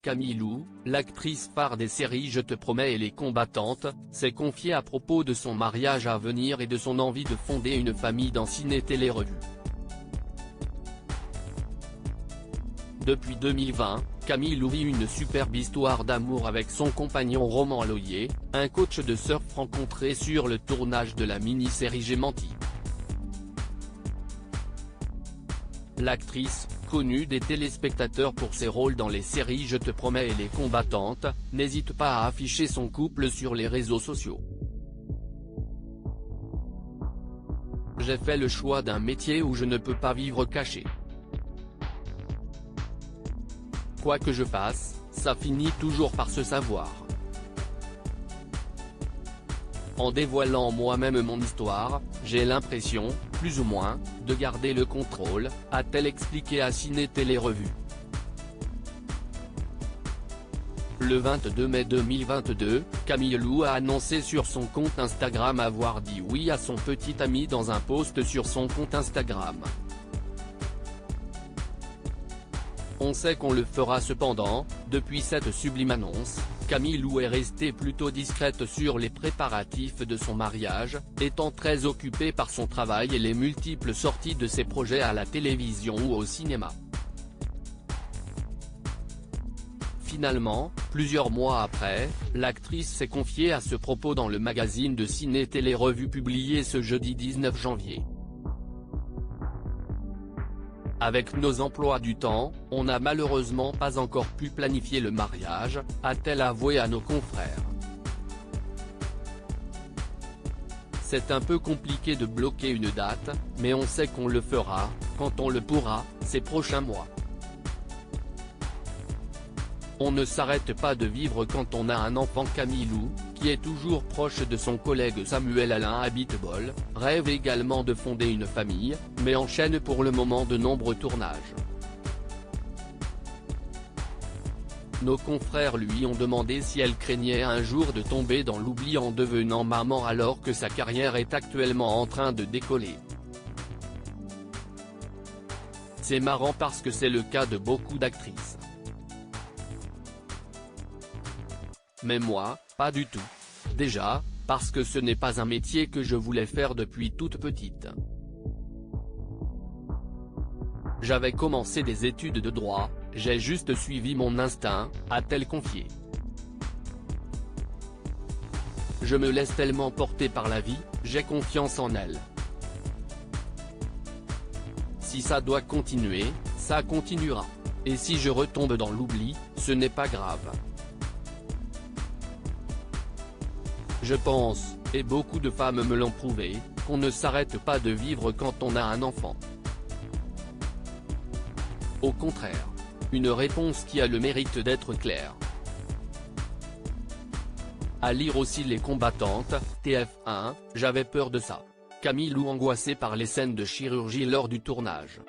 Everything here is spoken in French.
Camille Lou, l'actrice phare des séries Je te promets et Les Combattantes, s'est confiée à propos de son mariage à venir et de son envie de fonder une famille dans Ciné Télé Revue. Depuis 2020, Camille Lou vit une superbe histoire d'amour avec son compagnon Roman Loyer, un coach de surf rencontré sur le tournage de la mini-série J'ai menti. L'actrice, connue des téléspectateurs pour ses rôles dans les séries Je te promets et Les Combattantes, n'hésite pas à afficher son couple sur les réseaux sociaux. J'ai fait le choix d'un métier où je ne peux pas vivre caché. Quoi que je fasse, ça finit toujours par se savoir. En dévoilant moi-même mon histoire, j'ai l'impression, plus ou moins, de garder le contrôle, a-t-elle expliqué à Ciné Télé Revue. Le 22 mai 2022, Camille Lou a annoncé sur son compte Instagram avoir dit oui à son petit ami dans un post sur son compte Instagram. On sait qu'on le fera cependant, depuis cette sublime annonce, Camille Lou est restée plutôt discrète sur les préparatifs de son mariage, étant très occupée par son travail et les multiples sorties de ses projets à la télévision ou au cinéma. Finalement, plusieurs mois après, l'actrice s'est confiée à ce propos dans le magazine de Ciné Télé Revue publié ce jeudi 19 janvier. Avec nos emplois du temps, on n'a malheureusement pas encore pu planifier le mariage, a-t-elle avoué à nos confrères. C'est un peu compliqué de bloquer une date, mais on sait qu'on le fera, quand on le pourra, ces prochains mois. On ne s'arrête pas de vivre quand on a un enfant. Camille Lou, qui est toujours proche de son collègue Samuel Alain Abitbol, rêve également de fonder une famille, mais enchaîne pour le moment de nombreux tournages. Nos confrères lui ont demandé si elle craignait un jour de tomber dans l'oubli en devenant maman alors que sa carrière est actuellement en train de décoller. C'est marrant parce que c'est le cas de beaucoup d'actrices. Mais moi, pas du tout. Déjà, parce que ce n'est pas un métier que je voulais faire depuis toute petite. J'avais commencé des études de droit, j'ai juste suivi mon instinct, a-t-elle confié. Je me laisse tellement porter par la vie, j'ai confiance en elle. Si ça doit continuer, ça continuera. Et si je retombe dans l'oubli, ce n'est pas grave. Je pense, et beaucoup de femmes me l'ont prouvé, qu'on ne s'arrête pas de vivre quand on a un enfant. Au contraire. Une réponse qui a le mérite d'être claire. À lire aussi Les Combattantes, TF1, j'avais peur de ça. Camille Lou angoissée par les scènes de chirurgie lors du tournage.